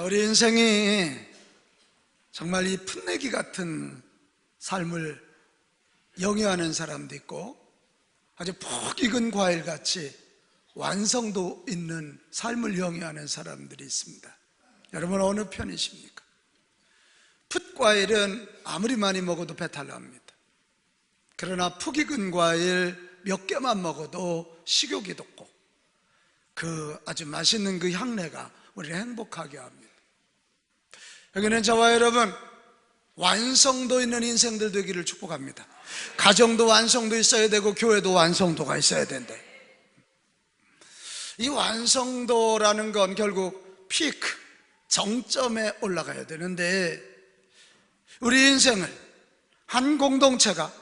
우리 인생이 정말 이 풋내기 같은 삶을 영위하는 사람도 있고 아주 푹 익은 과일같이 완성도 있는 삶을 영위하는 사람들이 있습니다. 여러분 어느 편이십니까? 풋과일은 아무리 많이 먹어도 배탈 납니다. 그러나 푹 익은 과일 몇 개만 먹어도 식욕이 돋고 그 아주 맛있는 그 향내가 우리를 행복하게 합니다. 여기는 저와 여러분 완성도 있는 인생들 되기를 축복합니다. 가정도 완성도 있어야 되고 교회도 완성도가 있어야 된다. 이 완성도라는 건 결국 피크, 정점에 올라가야 되는데 우리 인생을 한 공동체가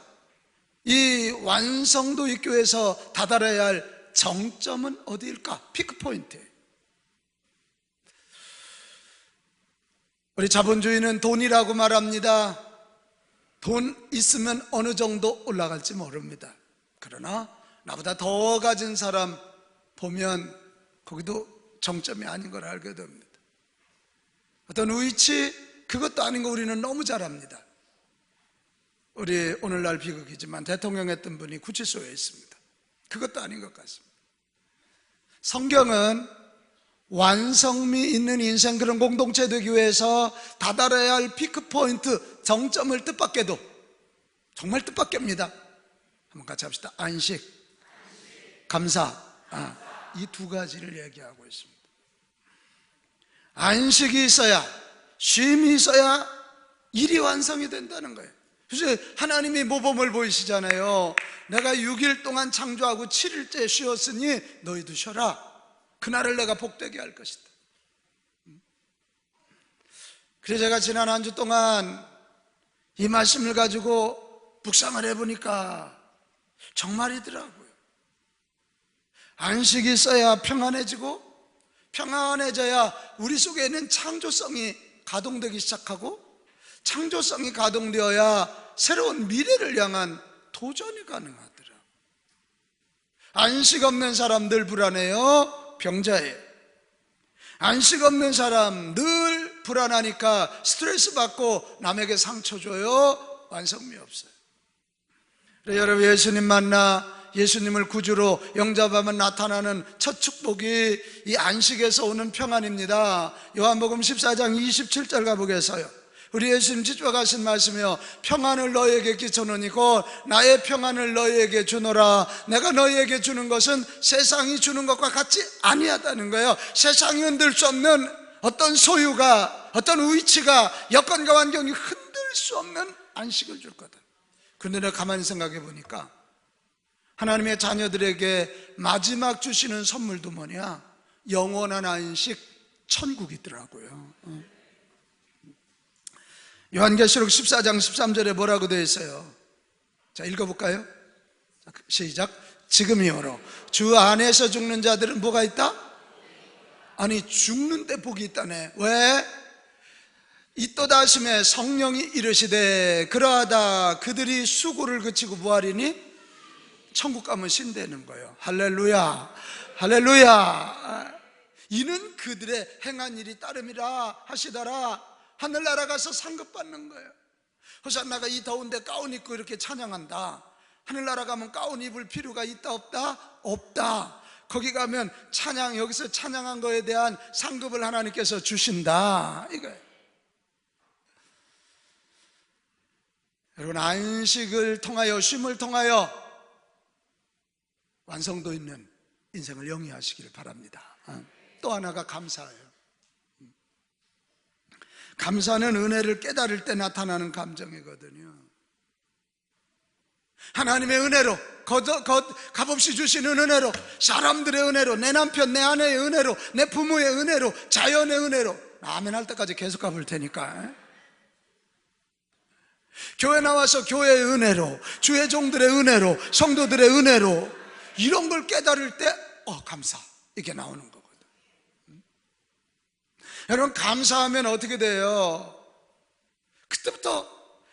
이 완성도 있교에서 다다라야 할 정점은 어디일까? 피크 포인트. 우리 자본주의는 돈이라고 말합니다. 돈 있으면 어느 정도 올라갈지 모릅니다. 그러나 나보다 더 가진 사람 보면 거기도 정점이 아닌 걸 알게 됩니다. 어떤 위치 그것도 아닌 거 우리는 너무 잘 압니다. 우리 오늘날 비극이지만 대통령 했던 분이 구치소에 있습니다. 그것도 아닌 것 같습니다. 성경은 완성미 있는 인생 그런 공동체 되기 위해서 다다라야 할 피크 포인트 정점을 뜻밖에도 정말 뜻밖입니다. 한번 같이 합시다. 안식, 감사, 이 두 가지를 얘기하고 있습니다. 안식이 있어야, 쉼이 있어야 일이 완성이 된다는 거예요. 그래서 하나님이 모범을 보이시잖아요. 내가 6일 동안 창조하고 7일째 쉬었으니 너희도 쉬어라. 그날을 내가 복되게 할 것이다. 그래서 제가 지난 한 주 동안 이 말씀을 가지고 묵상을 해보니까 정말이더라고요. 안식이 있어야 평안해지고 평안해져야 우리 속에 있는 창조성이 가동되기 시작하고 창조성이 가동되어야 새로운 미래를 향한 도전이 가능하더라고요. 안식 없는 사람들 불안해요. 병자예요. 안식 없는 사람 늘 불안하니까 스트레스 받고 남에게 상처 줘요. 완성미 없어요. 그래서 여러분 예수님 만나 예수님을 구주로 영접하면 나타나는 첫 축복이 이 안식에서 오는 평안입니다. 요한복음 14장 27절 가보겠어요. 우리 예수님 지적하신 말씀이요, 평안을 너희에게 끼쳐놓으니 곧 나의 평안을 너희에게 주노라. 내가 너희에게 주는 것은 세상이 주는 것과 같이 아니하다는 거예요. 세상이 흔들 수 없는 어떤 소유가, 어떤 위치가, 여건과 환경이 흔들 수 없는 안식을 줄 거다. 그런데 내가 가만히 생각해 보니까 하나님의 자녀들에게 마지막 주시는 선물도 뭐냐? 영원한 안식, 천국이더라고요. 요한계시록 14장 13절에 뭐라고 되어 있어요? 자, 읽어볼까요? 시작. 지금이요로 주 안에서 죽는 자들은 뭐가 있다? 아니, 죽는데 복이 있다네. 왜? 이 또다심에 성령이 이르시되 그러하다 그들이 수고를 그치고 부활이니 천국 가면 신되는 거예요. 할렐루야, 할렐루야. 이는 그들의 행한 일이 따름이라 하시더라. 하늘나라 가서 상급 받는 거예요. 호산나가 이 더운데 가운 입고 이렇게 찬양한다. 하늘나라 가면 가운 입을 필요가 있다 없다? 없다. 거기 가면 찬양, 여기서 찬양한 거에 대한 상급을 하나님께서 주신다 이거예요. 여러분, 안식을 통하여, 쉼을 통하여 완성도 있는 인생을 영위하시기를 바랍니다. 또 하나가 감사예요. 감사는 은혜를 깨달을 때 나타나는 감정이거든요. 하나님의 은혜로, 값없이 주시는 은혜로, 사람들의 은혜로, 내 남편, 내 아내의 은혜로, 내 부모의 은혜로, 자연의 은혜로, 아멘 할 때까지 계속 가볼 테니까. 교회 나와서 교회의 은혜로, 주의 종들의 은혜로, 성도들의 은혜로, 이런 걸 깨달을 때 감사, 이게 나오는 거거든. 여러분, 감사하면 어떻게 돼요? 그때부터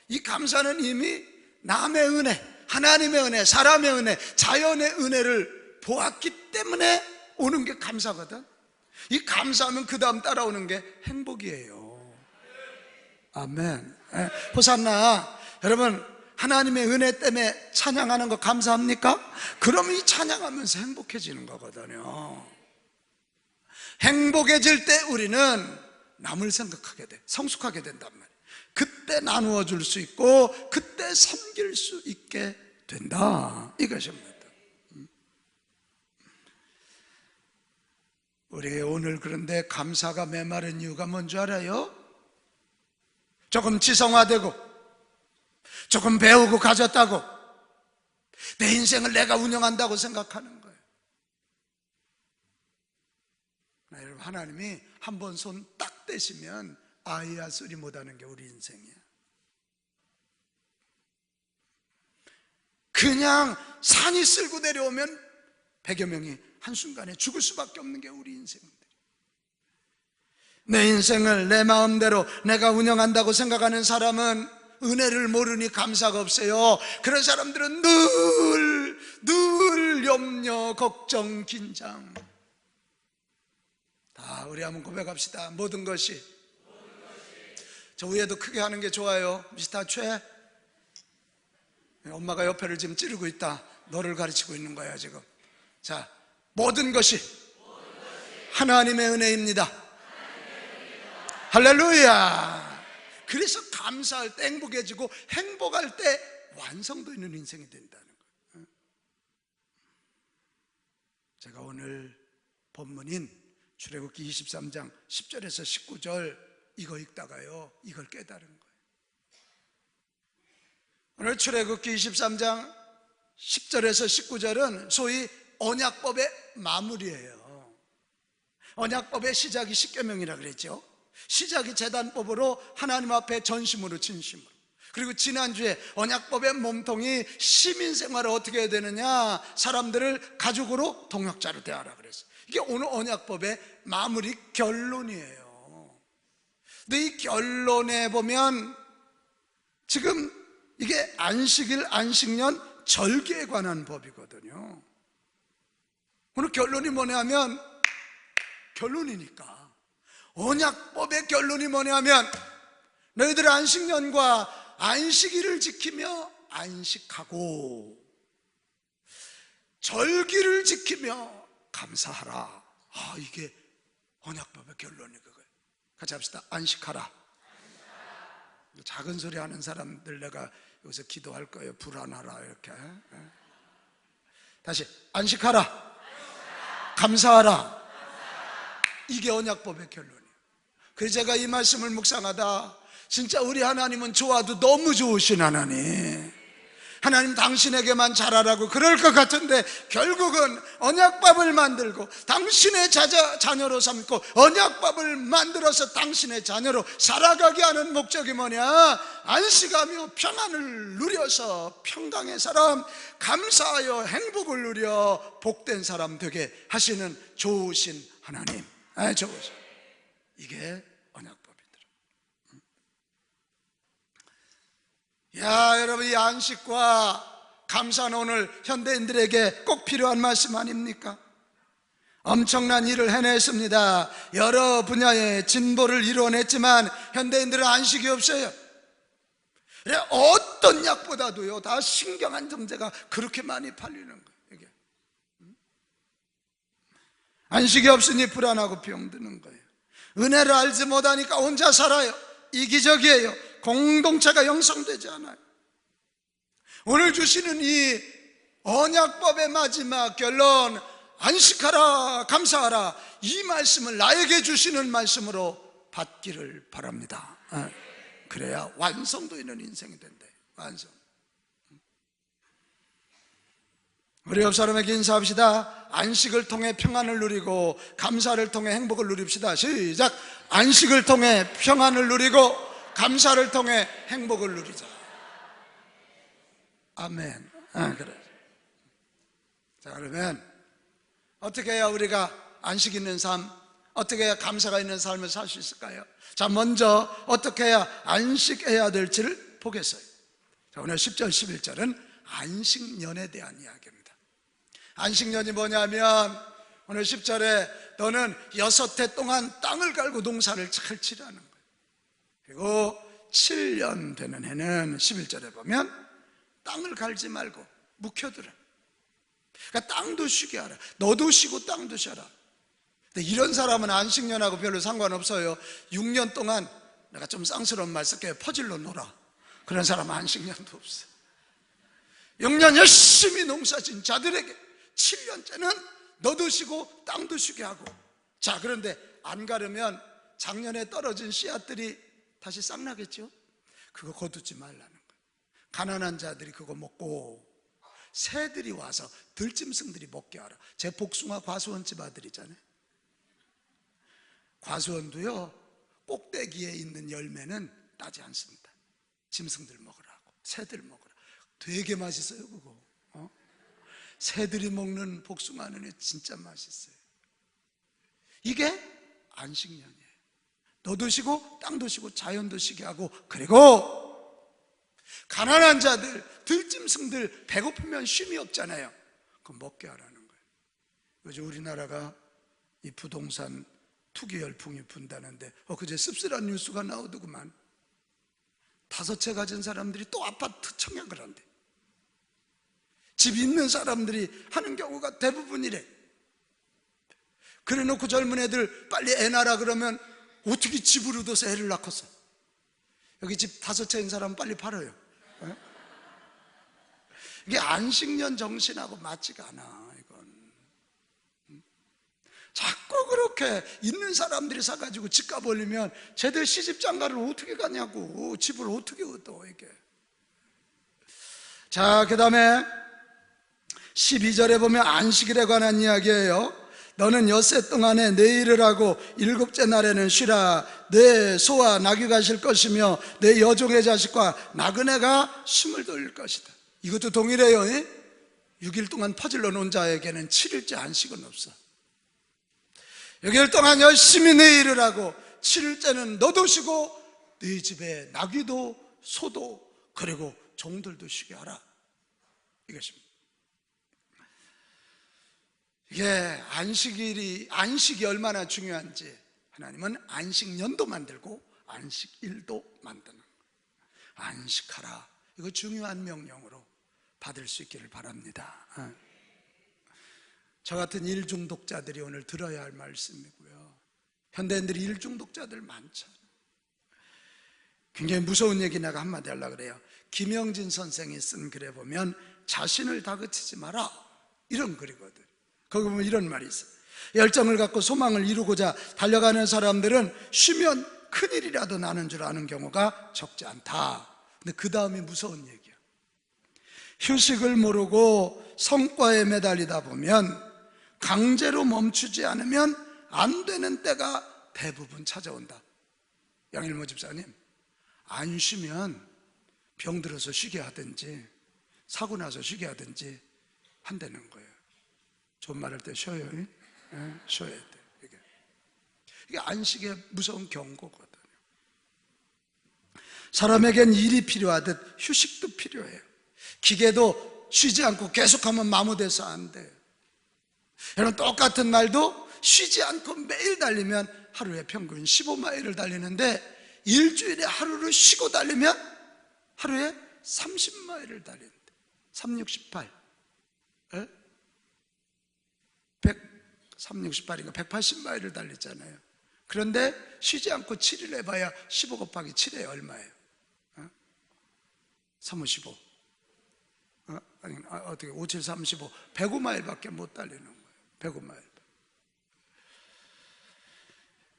이 감사는 이미 남의 은혜, 하나님의 은혜, 사람의 은혜, 자연의 은혜를 보았기 때문에 오는 게 감사거든. 이 감사하면 그 다음 따라오는 게 행복이에요. 아멘. 호산나. 여러분, 하나님의 은혜 때문에 찬양하는 거 감사합니까? 그럼 이 찬양하면서 행복해지는 거거든요. 행복해질 때 우리는 남을 생각하게 돼, 성숙하게 된단 말이에요. 그때 나누어 줄 수 있고 그때 섬길 수 있게 된다, 이것입니다. 우리 오늘 그런데 감사가 메마른 이유가 뭔지 알아요? 조금 지성화되고 조금 배우고 가졌다고 내 인생을 내가 운영한다고 생각하는 거예요. 여러분, 하나님이 한번 손 딱 떼시면 아이야 소리 못하는 게 우리 인생이야. 그냥 산이 쓸고 내려오면 100여 명이 한순간에 죽을 수밖에 없는 게 우리 인생인데, 내 인생을 내 마음대로 내가 운영한다고 생각하는 사람은 은혜를 모르니 감사가 없어요. 그런 사람들은 늘 염려, 걱정, 긴장. 다 우리 한번 고백합시다. 모든 것이. 저 위에도 크게 하는 게 좋아요. 미스터 최. 엄마가 옆에를 지금 찌르고 있다. 너를 가르치고 있는 거야 지금. 자, 모든 것이 하나님의 은혜입니다. 할렐루야. 그래서 감사할 때 행복해지고 행복할 때 완성도 있는 인생이 된다는 거예요. 제가 오늘 본문인 출애굽기 23장 10절에서 19절 이거 읽다가요, 이걸 깨달은 거예요. 오늘 출애굽기 23장 10절에서 19절은 소위 언약법의 마무리예요. 언약법의 시작이 십계명이라 그랬죠. 시작이 제단법으로 하나님 앞에 전심으로 진심으로. 그리고 지난주에 언약법의 몸통이 시민생활을 어떻게 해야 되느냐, 사람들을 가족으로 동역자로 대하라 그랬어요. 이게 오늘 언약법의 마무리 결론이에요. 근데 이 결론에 보면 지금 이게 안식일, 안식년, 절기에 관한 법이거든요. 오늘 결론이 뭐냐면, 결론이니까 언약법의 결론이 뭐냐면 너희들 안식년과 안식일을 지키며 안식하고 절기를 지키며 감사하라. 이게 언약법의 결론이 그거예요. 같이 합시다. 안식하라. 작은 소리 하는 사람들 내가 여기서 기도할 거예요. 불안하라 이렇게. 다시 안식하라. 감사하라. 이게 언약법의 결론이에요. 그래서 제가 이 말씀을 묵상하다 진짜 우리 하나님은 좋아도 너무 좋으신 하나님, 하나님 당신에게만 잘하라고 그럴 것 같은데 결국은 언약법을 만들고 당신의 자녀로 삼고 언약법을 만들어서 당신의 자녀로 살아가게 하는 목적이 뭐냐? 안식하며 평안을 누려서 평강의 사람, 감사하여 행복을 누려 복된 사람 되게 하시는 좋으신 하나님. 좋으신. 이게 언약법이더라. 야, 여러분, 이 안식과 감사는 오늘 현대인들에게 꼭 필요한 말씀 아닙니까? 엄청난 일을 해냈습니다. 여러 분야의 진보를 이루어냈지만 현대인들은 안식이 없어요. 그래, 어떤 약보다도요 다 신경한 정제가 그렇게 많이 팔리는 거예요. 이게. 안식이 없으니 불안하고 병드는 거예요. 은혜를 알지 못하니까 혼자 살아요. 이기적이에요. 공동체가 형성되지 않아요. 오늘 주시는 이 언약법의 마지막 결론, 안식하라, 감사하라, 이 말씀을 나에게 주시는 말씀으로 받기를 바랍니다. 그래야 완성도 있는 인생이 된대. 완성. 우리 옆 사람에게 인사합시다. 안식을 통해 평안을 누리고 감사를 통해 행복을 누립시다. 시작. 안식을 통해 평안을 누리고 감사를 통해 행복을 누리자. 아멘. 그래. 자, 그러면 어떻게 해야 우리가 안식 있는 삶, 어떻게 해야 감사가 있는 삶을 살 수 있을까요? 자, 먼저 어떻게 해야 안식해야 될지를 보겠어요. 자, 오늘 10절 11절은 안식년에 대한 이야기입니다. 안식년이 뭐냐면 오늘 10절에 너는 6해 동안 땅을 갈고 농사를 잘 치라는 거예요. 그리고 7년 되는 해는 11절에 보면 땅을 갈지 말고 묵혀두라. 그러니까 땅도 쉬게 하라. 너도 쉬고 땅도 쉬라. 근데 이런 사람은 안식년하고 별로 상관없어요. 6년 동안 내가 좀 쌍스러운 말 쓸게요. 퍼질러 놀아. 그런 사람은 안식년도 없어요. 6년 열심히 농사진 자들에게 7년째는 너도 쉬고 땅도 쉬게 하고. 자, 그런데 안 가르면 작년에 떨어진 씨앗들이 다시 싹나겠죠? 그거 거두지 말라는 거예요. 가난한 자들이 그거 먹고 새들이 와서 들짐승들이 먹게 하라. 제 복숭아 과수원집 아들이잖아요. 과수원도요, 꼭대기에 있는 열매는 따지 않습니다. 짐승들 먹으라고, 새들 먹으라고. 되게 맛있어요 그거. 새들이 먹는 복숭아는 진짜 맛있어요. 이게 안식년이에요. 너도 쉬고 땅도 쉬고 자연도 쉬게 하고, 그리고 가난한 자들, 들짐승들 배고프면 쉼이 없잖아요. 그거 먹게 하라는 거예요. 요즘 우리나라가 이 부동산 투기 열풍이 분다는데 그제 씁쓸한 뉴스가 나오더구만. 5채 가진 사람들이 또 아파트 청약을 한대. 집 있는 사람들이 하는 경우가 대부분이래. 그래 놓고 젊은 애들 빨리 애 낳으라 그러면 어떻게 집을 얻어서 애를 낳겠어? 여기 집 5채인 사람 빨리 팔아요. 이게 안식년 정신하고 맞지가 않아. 이건 자꾸 그렇게 있는 사람들이 사가지고 집값 올리면 쟤들 시집장가를 어떻게 가냐고. 집을 어떻게 얻어 이게. 자, 그 다음에 12절에 보면 안식일에 관한 이야기예요. 너는 6해 동안에 내 일을 하고 7째 날에는 쉬라. 내 소와 나귀가 쉴 것이며 내 여종의 자식과 나그네가 숨을 돌릴 것이다. 이것도 동일해요. 6일 동안 퍼질러 놓은 자에게는 7일째 안식은 없어. 6일 동안 열심히 내 일을 하고 7일째는 너도 쉬고 네 집에 나귀도 소도 그리고 종들도 쉬게 하라. 이것입니다. 이게 안식이 얼마나 중요한지 하나님은 안식년도 만들고 안식일도 만드는 거예요. 안식하라. 이거 중요한 명령으로 받을 수 있기를 바랍니다. 저 같은 일중독자들이 오늘 들어야 할 말씀이고요. 현대인들이 일중독자들 많잖아요. 굉장히 무서운 얘기 내가 한마디 하려고 그래요. 김영진 선생이 쓴 글에 보면 자신을 다그치지 마라, 이런 글이거든. 거기 보면 이런 말이 있어요. 열정을 갖고 소망을 이루고자 달려가는 사람들은 쉬면 큰일이라도 나는 줄 아는 경우가 적지 않다. 근데 그 다음이 무서운 얘기야. 휴식을 모르고 성과에 매달리다 보면 강제로 멈추지 않으면 안 되는 때가 대부분 찾아온다. 양일모 집사님, 안 쉬면 병들어서 쉬게 하든지 사고 나서 쉬게 하든지 한다는 거예요. 좋은 말 할 때 쉬어요. 쉬어야 돼. 이게 안식의 무서운 경고거든요. 사람에겐 일이 필요하듯 휴식도 필요해요. 기계도 쉬지 않고 계속하면 마모돼서 안 돼요. 여러분, 똑같은 말도 쉬지 않고 매일 달리면 하루에 평균 15마일을 달리는데 일주일에 하루를 쉬고 달리면 하루에 30마일을 달린대. 368 368인가 180마일을 달렸잖아요. 그런데 쉬지 않고 7일 해봐야 15 곱하기 7에 얼마예요? 355 아니, 어떻게 57, 35 105마일밖에 못 달리는 거예요. 105마일.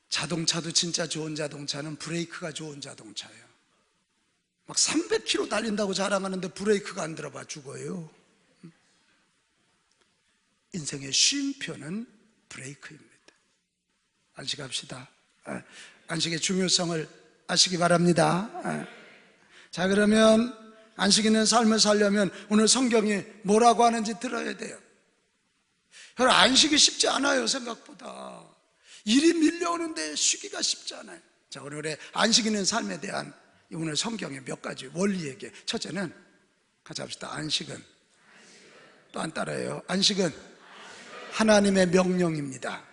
자동차도 진짜 좋은 자동차는 브레이크가 좋은 자동차예요. 막 300km 달린다고 자랑하는데 브레이크가 안 들어봐 죽어요. 인생의 쉼표는 브레이크입니다. 안식합시다. 안식의 중요성을 아시기 바랍니다. 자, 그러면 안식 있는 삶을 살려면 오늘 성경이 뭐라고 하는지 들어야 돼요. 여러분, 안식이 쉽지 않아요. 생각보다 일이 밀려오는데 쉬기가 쉽지 않아요. 자, 오늘의 안식 있는 삶에 대한 오늘 성경의 몇 가지 원리 얘기. 첫째는 같이 합시다. 안식은 또 안 따라해요. 안식은 하나님의 명령입니다.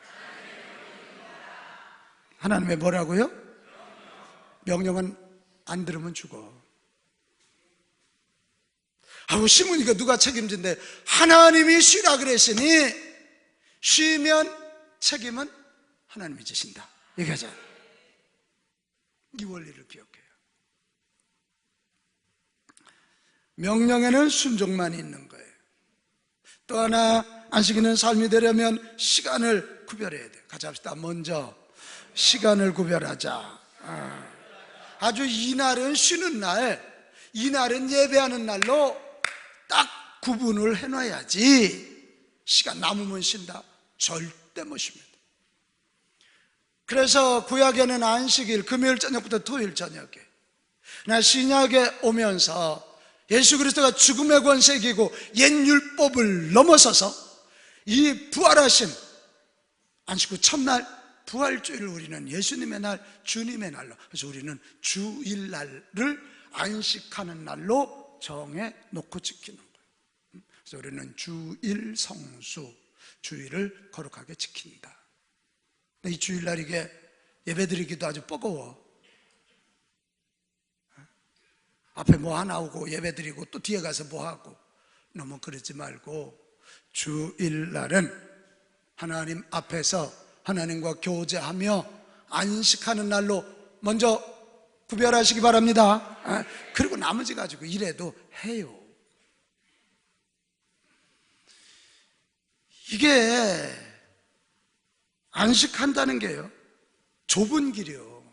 하나님의 뭐라고요? 명령은 안 들으면 죽어. 아우, 심으니까 누가 책임진대? 하나님이 쉬라 그랬으니 쉬면 책임은 하나님이 지신다. 얘기하자. 이 원리를 기억해요. 명령에는 순종만 있는 거예요. 또 하나, 안식일은 삶이 되려면 시간을 구별해야 돼요. 같이 합시다. 먼저 시간을 구별하자. 아주 이날은 쉬는 날, 이날은 예배하는 날로 딱 구분을 해놔야지. 시간 남으면 쉰다? 절대 못 쉽니다. 그래서 구약에는 안식일, 금요일 저녁부터 토요일 저녁에, 나 신약에 오면서 예수 그리스도가 죽음의 권세 이기고 옛 율법을 넘어서서 이 부활하신 안식 후 첫날 부활주일을 우리는 예수님의 날, 주님의 날로, 그래서 우리는 주일날을 안식하는 날로 정해 놓고 지키는 거예요. 그래서 우리는 주일 성수, 주일을 거룩하게 지킨다. 이 주일날 이게 예배드리기도 아주 버거워. 앞에 뭐 하나 오고 예배드리고 또 뒤에 가서 뭐 하고, 너무 그러지 말고 주일날은 하나님 앞에서 하나님과 교제하며 안식하는 날로 먼저 구별하시기 바랍니다. 그리고 나머지 가지고 이래도 해요. 이게 안식한다는 게요, 좁은 길이요.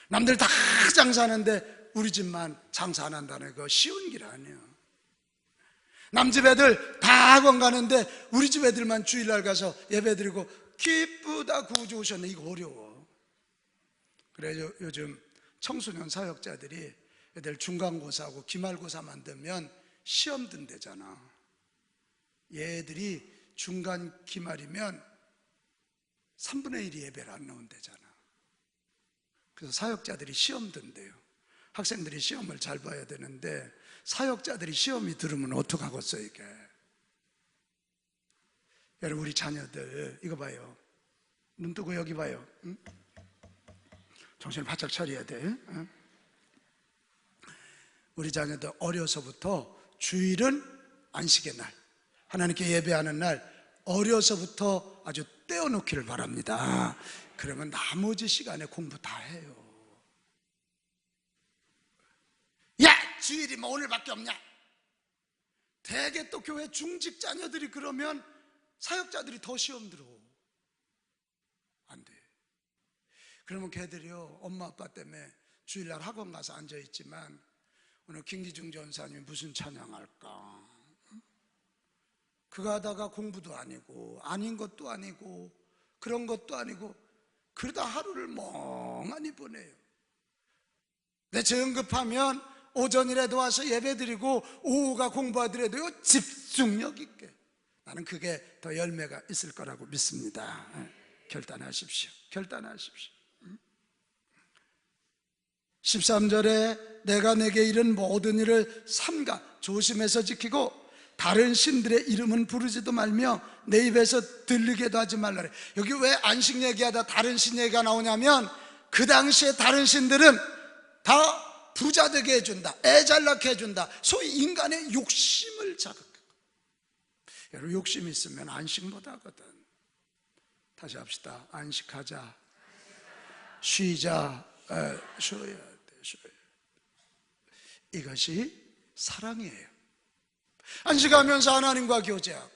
남들 다 장사하는데 우리 집만 장사 안 한다는 거 쉬운 길 아니에요. 남 집 애들 다 학원 가는데 우리 집 애들만 주일날 가서 예배드리고 기쁘다 구주 오셨네, 이거 어려워. 그래서 요즘 청소년 사역자들이 애들 중간고사하고 기말고사 만들면 시험 든대잖아. 얘들이 중간 기말이면 3분의 1이 예배를 안 나온대잖아. 그래서 사역자들이 시험 든대요. 학생들이 시험을 잘 봐야 되는데 사역자들이 시험이 들으면 어떡하겠어 이게. 여러분, 우리 자녀들 이거 봐요. 눈 뜨고 여기 봐요. 응? 정신을 바짝 차려야 돼. 응? 우리 자녀들 어려서부터 주일은 안식의 날, 하나님께 예배하는 날 어려서부터 아주 떼어놓기를 바랍니다. 그러면 나머지 시간에 공부 다 해요. 야, 주일이 뭐 오늘밖에 없냐? 대개 또 교회 중직 자녀들이 그러면 사역자들이 더 시험 들어. 안 돼. 그러면 걔들이요, 엄마 아빠 때문에 주일날 학원 가서 앉아있지만 오늘 김기중 전사님이 무슨 찬양할까? 그거 하다가 공부도 아니고 아닌 것도 아니고 그런 것도 아니고 그러다 하루를 멍하니 보내요. 내 정급하면 오전이라도 와서 예배드리고 오후가 공부하더라도요, 집중력 있게. 나는 그게 더 열매가 있을 거라고 믿습니다. 결단하십시오. 결단하십시오. 13절에 내가 내게 이른 모든 일을 삼가 조심해서 지키고 다른 신들의 이름은 부르지도 말며 내 입에서 들리게도 하지 말라래. 여기 왜 안식 얘기하다 다른 신 얘기가 나오냐면 그 당시에 다른 신들은 다 부자 되게 해준다, 애 잘 낳게 해준다, 소위 인간의 욕심을 자극해. 여러분, 욕심이 있으면 안식 못 하거든. 다시 합시다. 안식하자. 쉬자. 쉬어야 돼. 쉬어야. 이것이 사랑이에요. 안식하면서 하나님과 교제하고,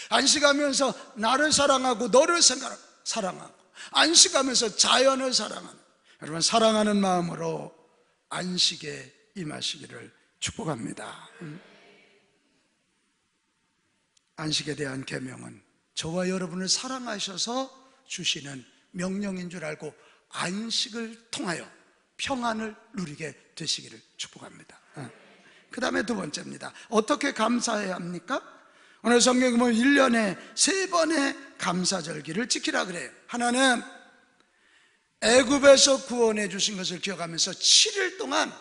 안식하면서 나를 사랑하고 너를 사랑하고, 안식하면서 자연을 사랑하는, 여러분, 사랑하는 마음으로 안식에 임하시기를 축복합니다. 안식에 대한 계명은 저와 여러분을 사랑하셔서 주시는 명령인 줄 알고 안식을 통하여 평안을 누리게 되시기를 축복합니다. 그 다음에 두 번째입니다. 어떻게 감사해야 합니까? 오늘 성경에 보면 1년에 3번의 감사절기를 지키라 그래요. 하나는 애굽에서 구원해 주신 것을 기억하면서 7일 동안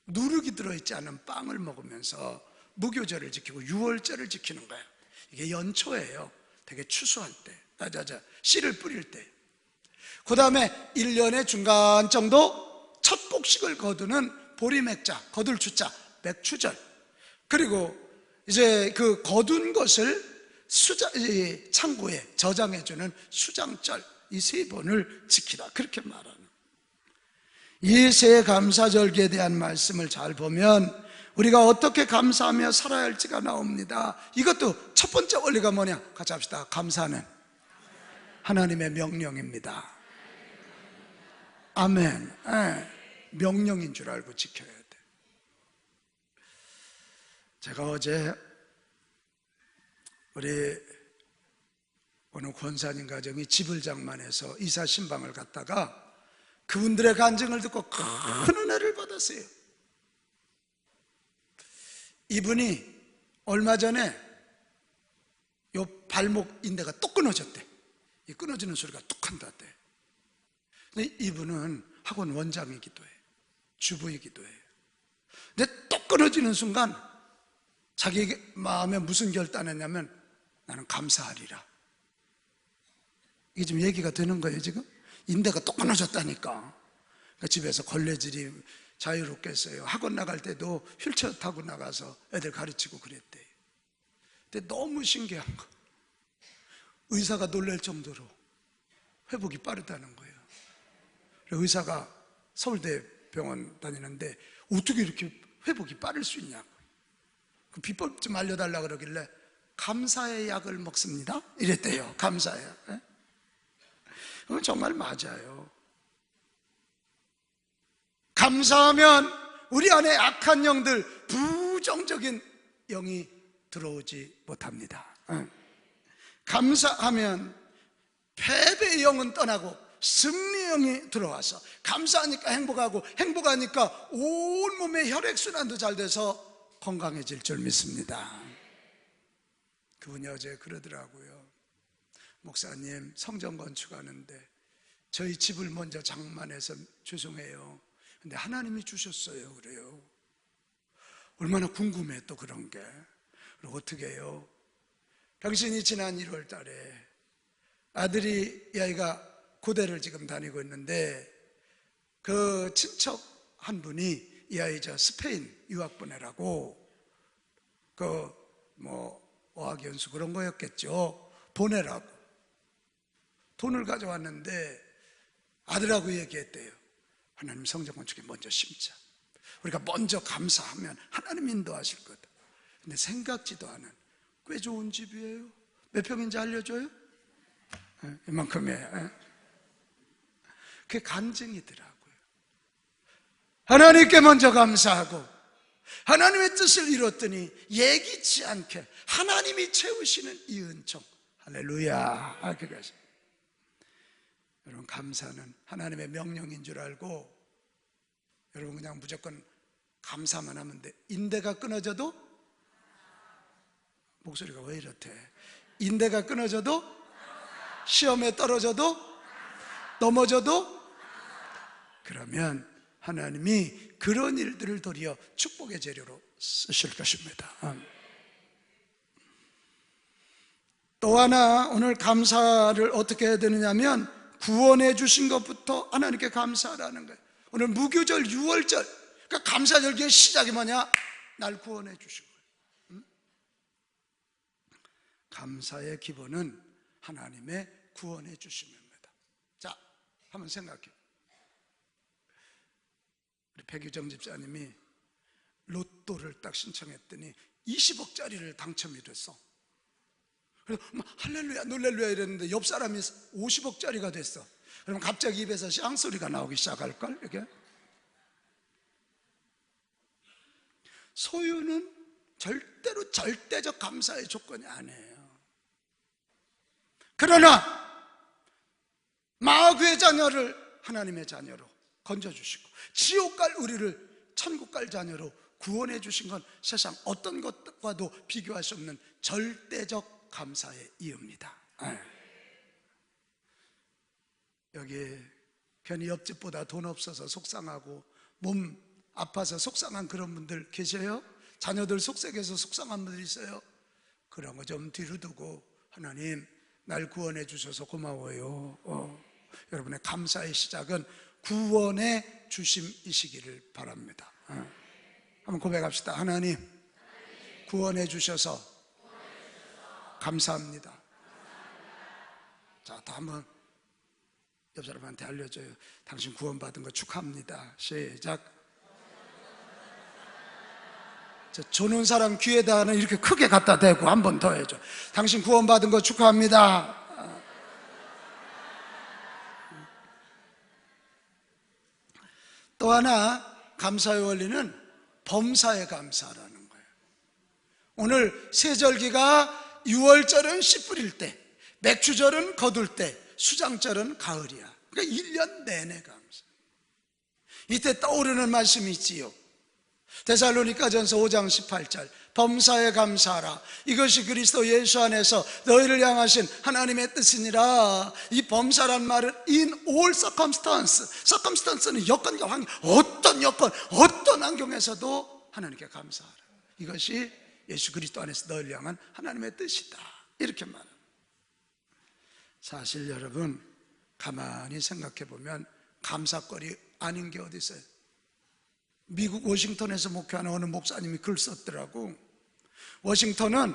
누룩이 들어있지 않은 빵을 먹으면서 무교절을 지키고 유월절을 지키는 거예요. 이게 연초예요. 되게 추수할 때, 씨를 뿌릴 때. 그 다음에 1년의 중간 정도 첫 곡식을 거두는 보리맥자, 거둘 주자, 맥추절. 그리고 이제 그 거둔 것을 창고에 저장해주는 수장절, 이 세 번을 지키라, 그렇게 말하는. 이 세 감사절기에 대한 말씀을 잘 보면 우리가 어떻게 감사하며 살아야 할지가 나옵니다. 이것도 첫 번째 원리가 뭐냐? 같이 합시다. 감사는 하나님의 명령입니다. 아멘. 명령인 줄 알고 지켜야 돼. 제가 어제 우리 어느 권사님 가정이 집을 장만해서 이사 신방을 갔다가 그분들의 간증을 듣고 큰 은혜를 받았어요. 이분이 얼마 전에 요 발목 인대가 또 끊어졌대. 이 끊어지는 소리가 뚝 한다대. 근데 이분은 학원 원장이기도 해, 주부이기도 해. 근데 또 끊어지는 순간 자기 마음에 무슨 결단했냐면 나는 감사하리라. 이게 지금 얘기가 되는 거예요. 지금 인대가 또 끊어졌다니까. 그러니까 집에서 걸레질이 자유롭겠어요. 학원 나갈 때도 휠체어 타고 나가서 애들 가르치고 그랬대요. 근데 너무 신기한 거, 의사가 놀랄 정도로 회복이 빠르다는 거예요. 의사가 서울대 병원 다니는데 어떻게 이렇게 회복이 빠를 수 있냐고, 그 비법 좀 알려달라 그러길래 감사의 약을 먹습니다 이랬대요. 감사의 약. 그건 정말 맞아요. 감사하면 우리 안에 악한 영들, 부정적인 영이 들어오지 못합니다. 감사하면 패배의 영은 떠나고 승리의 영이 들어와서, 감사하니까 행복하고, 행복하니까 온몸의 혈액순환도 잘 돼서 건강해질 줄 믿습니다. 그분이 어제 그러더라고요. 목사님, 성전 건축하는데 저희 집을 먼저 장만해서 죄송해요. 근데 하나님이 주셨어요. 그래요. 얼마나 궁금해 또 그런 게. 그리고 어떻게 해요? 당신이 지난 1월 달에 이 아이가 고대를 지금 다니고 있는데 그 친척 한 분이 이 아이 스페인 유학 보내라고 어학연수 그런 거였겠죠. 보내라고 돈을 가져왔는데 아들하고 얘기했대요. 하나님 성전 건축에 먼저 심자. 우리가 먼저 감사하면 하나님 인도하실 거다. 근데 생각지도 않은 꽤 좋은 집이에요. 몇 평인지 알려줘요? 이만큼이에요. 그게 간증이더라고요. 하나님께 먼저 감사하고 하나님의 뜻을 이뤘더니 예기치 않게 하나님이 채우시는 이 은총. 할렐루야. 그것이 여러분, 감사는 하나님의 명령인 줄 알고 여러분 그냥 무조건 감사만 하면 돼. 인대가 끊어져도, 목소리가 왜 이렇대? 인대가 끊어져도, 시험에 떨어져도, 넘어져도, 그러면 하나님이 그런 일들을 도리어 축복의 재료로 쓰실 것입니다. 또 하나 오늘 감사를 어떻게 해야 되느냐면 구원해 주신 것부터 하나님께 감사하라는 거예요. 오늘 무교절 6월절, 그러니까 감사절기의 시작이 뭐냐? 날 구원해 주신 거예요. 감사의 기본은 하나님의 구원해 주심입니다. 자, 한번 생각해. 우리 백유정 집사님이 로또를 딱 신청했더니 20억짜리를 당첨이 됐어. 그래서 할렐루야 놀렐루야 이랬는데 옆 사람이 50억짜리가 됐어. 그러면 갑자기 입에서 쌍소리가 나오기 시작할걸. 이렇게 소유는 절대로 절대적 감사의 조건이 아니에요. 그러나 마귀의 자녀를 하나님의 자녀로 건져주시고 지옥 갈 우리를 천국 갈 자녀로 구원해 주신 건 세상 어떤 것과도 비교할 수 없는 절대적 감사의 이유입니다. 여기 괜히 옆집보다 돈 없어서 속상하고 몸 아파서 속상한 그런 분들 계세요? 자녀들 속색해서 속상한 분들 있어요? 그런 거 좀 뒤로 두고 하나님 날 구원해 주셔서 고마워요. 여러분의 감사의 시작은 구원의 주심이시기를 바랍니다. 한번 고백합시다. 하나님 구원해 주셔서 감사합니다. 자, 또 한번 옆 사람한테 알려줘요. 당신 구원받은 거 축하합니다. 시작. 조는 사람 귀에다는 이렇게 크게 갖다 대고 한 번 더 해줘. 당신 구원받은 거 축하합니다. 또 하나 감사의 원리는 범사에 감사라는 거예요. 오늘 세절기가 6월절은 씨 뿌릴 때, 맥주절은 거둘 때, 수장절은 가을이야. 그러니까 1년 내내 감사. 이때 떠오르는 말씀이 있지요. 데살로니가전서 5장 18절 범사에 감사하라. 이것이 그리스도 예수 안에서 너희를 향하신 하나님의 뜻이니라. 이 범사란 말은 in all circumstance, circumstance는 여건과 환경, 어떤 여건, 어떤 환경에서도 하나님께 감사하라. 이것이 예수 그리스도 안에서 너희를 향한 하나님의 뜻이다. 이렇게 말합니다. 사실 여러분 가만히 생각해 보면 감사거리 아닌 게 어디 있어요? 미국 워싱턴에서 목회하는 어느 목사님이 글 썼더라고. 워싱턴은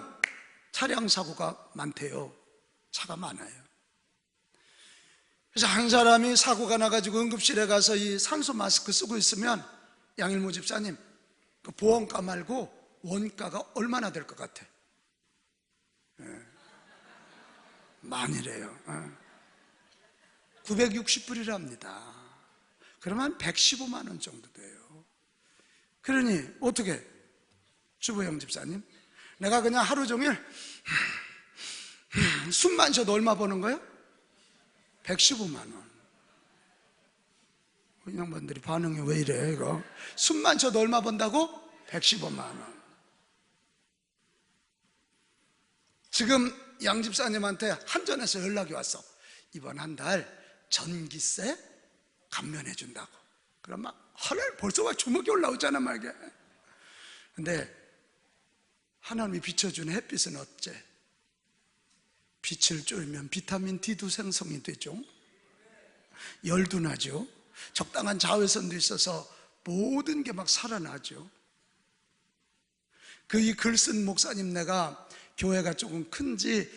차량 사고가 많대요. 차가 많아요. 그래서 한 사람이 사고가 나가지고 응급실에 가서 이 산소 마스크 쓰고 있으면 양일모 집사님, 그 보험가 말고 원가가 얼마나 될 것 같아? 많이래요. 960불이랍니다. 그러면 115만 원 정도 돼요. 그러니 어떻게 주보영 집사님, 내가 그냥 하루 종일 숨만 쉬어도 얼마 버는 거예요? 115만 원. 이 양반들이 반응이 왜 이래 이거? 숨만 쉬어도 얼마 번다고? 115만 원. 지금 양 집사님한테 한전에서 연락이 왔어. 이번 한 달 전기세 감면해 준다고. 그럼 막 하늘 벌써 막 주먹이 올라오잖아 말이야. 근데 하나님이 비춰주는 햇빛은 어째? 빛을 쬐면 비타민 D도 생성이 되죠. 열도 나죠. 적당한 자외선도 있어서 모든 게 막 살아나죠. 그 이 글 쓴 목사님, 내가 교회가 조금 큰지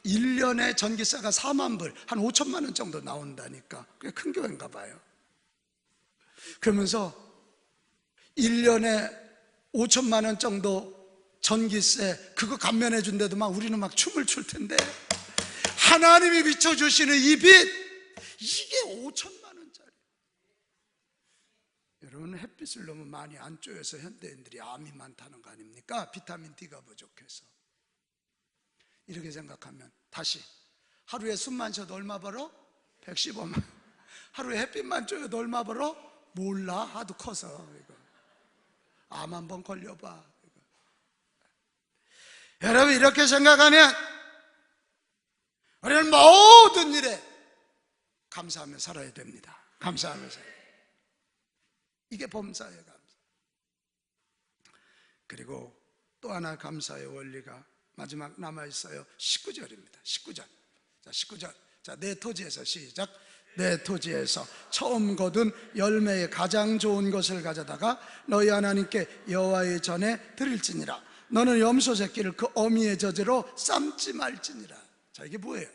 1년에 전기세가 4만 불, 한 5천만 원 정도 나온다니까. 꽤 큰 교회인가 봐요. 그러면서 1년에 5천만 원 정도 전기세 그거 감면해 준데도 막 우리는 막 춤을 출 텐데, 하나님이 비춰주시는 이 빛, 이게 5천만 원짜리. 여러분 햇빛을 너무 많이 안 쬐어서 현대인들이 암이 많다는 거 아닙니까? 비타민 D가 부족해서. 이렇게 생각하면 다시 하루에 숨만 쉬어도 얼마 벌어? 115만. 하루에 햇빛만 쬐어도 얼마 벌어? 몰라, 하도 커서. 이거 암 한번 걸려봐. 이거. 여러분 이렇게 생각하면 우리는 모든 일에 감사하며 살아야 됩니다. 감사하면서. 이게 범사의 감사. 그리고 또 하나 감사의 원리가 마지막 남아있어요. 19절입니다 19절. 자, 19절. 자, 내 토지에서 시작. 내 토지에서 처음 거둔 열매의 가장 좋은 것을 가져다가 너희 하나님께 여호와의 전에 드릴지니라. 너는 염소 새끼를 그 어미의 저제로 삶지 말지니라. 자, 이게 뭐예요?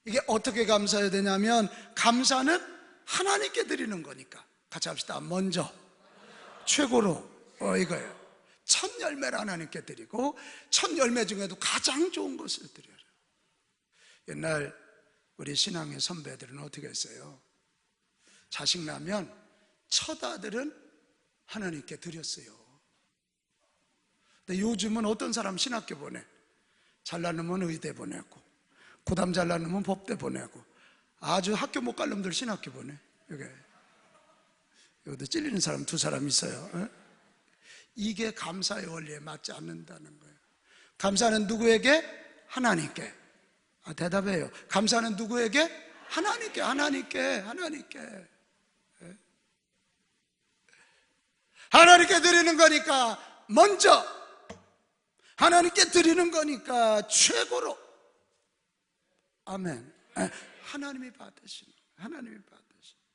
이게 어떻게 감사해야 되냐면, 감사는 하나님께 드리는 거니까. 같이 합시다. 먼저 최고로 이거예요. 첫 열매를 하나님께 드리고, 첫 열매 중에도 가장 좋은 것을 드려라. 옛날 우리 신앙의 선배들은 어떻게 했어요? 자식 나면 첫 아들은 하나님께 드렸어요. 근데 요즘은 어떤 사람 신학교 보내? 잘난 놈은 의대 보내고, 고담 잘난 놈은 법대 보내고, 아주 학교 못 갈 놈들 신학교 보내. 여기도 찔리는 사람 두 사람 있어요. 이게 감사의 원리에 맞지 않는다는 거예요. 감사는 누구에게? 하나님께. 대답해요. 감사는 누구에게? 하나님께. 하나님께 드리는 거니까 먼저 하나님께 드리는 거니까 최고로. 아멘. 하나님이 받으시는, 하나님이 받으시는.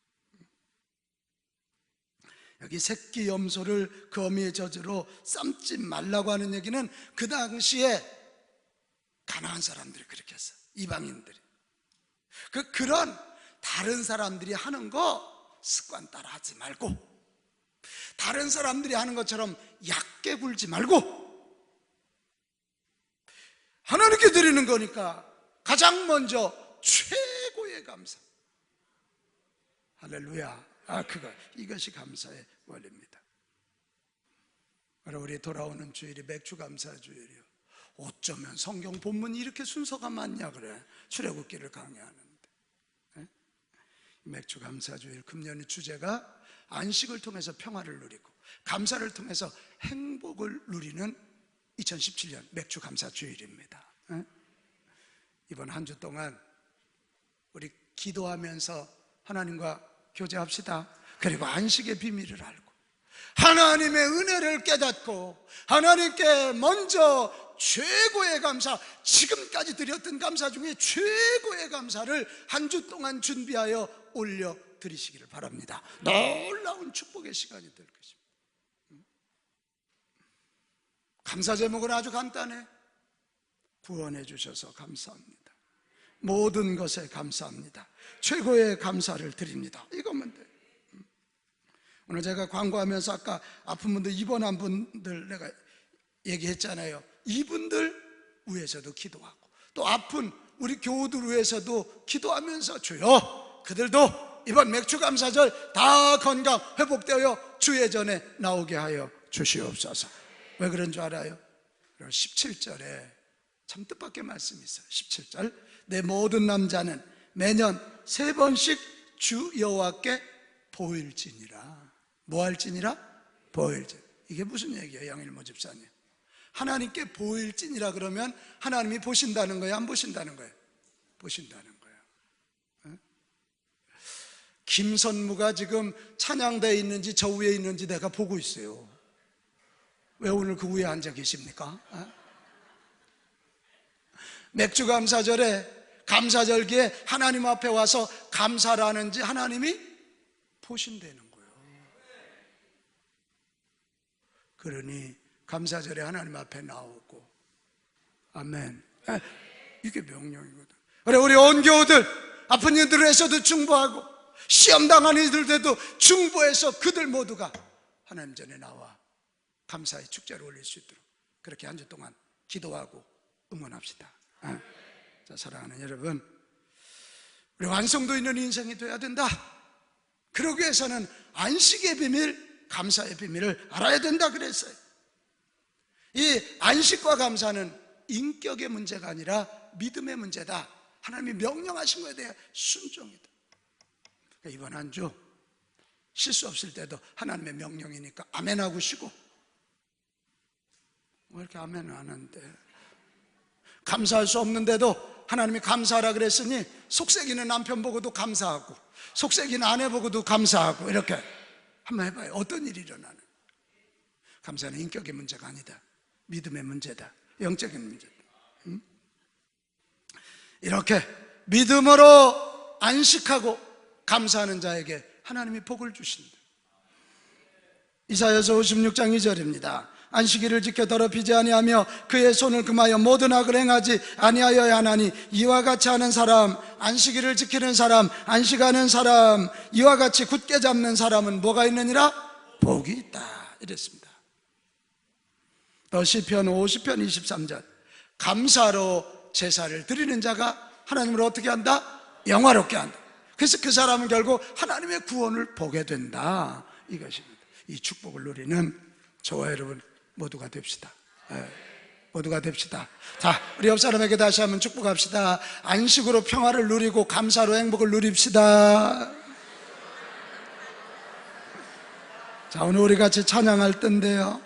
여기 새끼 염소를 그 어미의 저주로 삶지 말라고 하는 얘기는 그 당시에 가난한 사람들이 그렇게 했어요. 이방인들이. 그런 다른 사람들이 하는 거 습관 따라 하지 말고, 다른 사람들이 하는 것처럼 얕게 굴지 말고, 하나님께 드리는 거니까 가장 먼저 최고의 감사. 할렐루야. 이것이 감사의 원리입니다. 우리 돌아오는 주일이 맥주 감사 주일이요. 어쩌면 성경 본문이 이렇게 순서가 많냐 그래. 출애굽기를 강의하는데. 맥주 감사 주일 금년의 주제가 안식을 통해서 평화를 누리고 감사를 통해서 행복을 누리는 2017년 맥주 감사 주일입니다. 이번 한 주 동안 우리 기도하면서 하나님과 교제합시다. 그리고 안식의 비밀을 알고 하나님의 은혜를 깨닫고 하나님께 먼저 최고의 감사, 지금까지 드렸던 감사 중에 최고의 감사를 한 주 동안 준비하여 올려 드리시기를 바랍니다. 놀라운 축복의 시간이 될 것입니다. 감사 제목은 아주 간단해. 구원해 주셔서 감사합니다. 모든 것에 감사합니다. 최고의 감사를 드립니다. 이거면 돼요. 오늘 제가 광고하면서 아까 아픈 분들, 입원한 분들 내가 얘기했잖아요. 이분들 위해서도 기도하고 또 아픈 우리 교우들 위해서도 기도하면서 주여 그들도 이번 맥주 감사절 다 건강 회복되어 주 예전에 나오게 하여 주시옵소서. 왜 그런 줄 알아요? 17절에 참 뜻밖의 말씀이 있어요. 17절, 내 모든 남자는 매년 3번씩 주 여호와께 보일지니라. 뭐 할지니라? 보일지. 이게 무슨 얘기예요, 양일모 집사님? 하나님께 보일지니라 그러면 하나님이 보신다는 거예요, 안 보신다는 거예요? 보신다는 거예요. 김선무가 지금 찬양대에 있는지 저 위에 있는지 내가 보고 있어요. 왜 오늘 그 위에 앉아 계십니까? 맥주 감사절에, 감사절기에 하나님 앞에 와서 감사를 하는지 하나님이 보신다는 거예요. 그러니 감사절에 하나님 앞에 나오고, 아멘. 이게 명령이거든. 그래, 우리 온 교우들 아픈 이들을 해서도 중보하고 시험 당하는 이들도 중보해서 그들 모두가 하나님 전에 나와 감사의 축제를 올릴 수 있도록 그렇게 한 주 동안 기도하고 응원합시다. 자, 사랑하는 여러분, 우리 완성도 있는 인생이 돼야 된다. 그러기 위해서는 안식의 비밀, 감사의 비밀을 알아야 된다 그랬어요. 이 안식과 감사는 인격의 문제가 아니라 믿음의 문제다. 하나님이 명령하신 거에 대해 순종이다. 이번 한 주 실수 없을 때도 하나님의 명령이니까 아멘 하고 쉬고. 왜 이렇게 아멘을 안 하는데? 감사할 수 없는데도 하나님이 감사하라 그랬으니 속썩이는 남편 보고도 감사하고 속썩이는 아내 보고도 감사하고 이렇게 한번 해봐요. 어떤 일이 일어나는? 감사는 인격의 문제가 아니다. 믿음의 문제다. 영적인 문제다. 이렇게 믿음으로 안식하고 감사하는 자에게 하나님이 복을 주신다. 이사야서 56장 2절입니다. 안식일을 지켜 더럽히지 아니하며 그의 손을 금하여 모든 악을 행하지 아니하여야 하나니 이와 같이 하는 사람, 안식일을 지키는 사람, 안식하는 사람, 이와 같이 굳게 잡는 사람은 뭐가 있느니라? 복이 있다 이랬습니다. 또 시편 50편 23절, 감사로 제사를 드리는 자가 하나님을 어떻게 한다? 영화롭게 한다. 그래서 그 사람은 결국 하나님의 구원을 보게 된다 이것입니다. 이 축복을 누리는 저와 여러분 모두가 됩시다. 모두가 됩시다. 자, 우리 옆 사람에게 다시 한번 축복합시다. 안식으로 평화를 누리고 감사로 행복을 누립시다. 자, 오늘 우리 같이 찬양할 텐데요.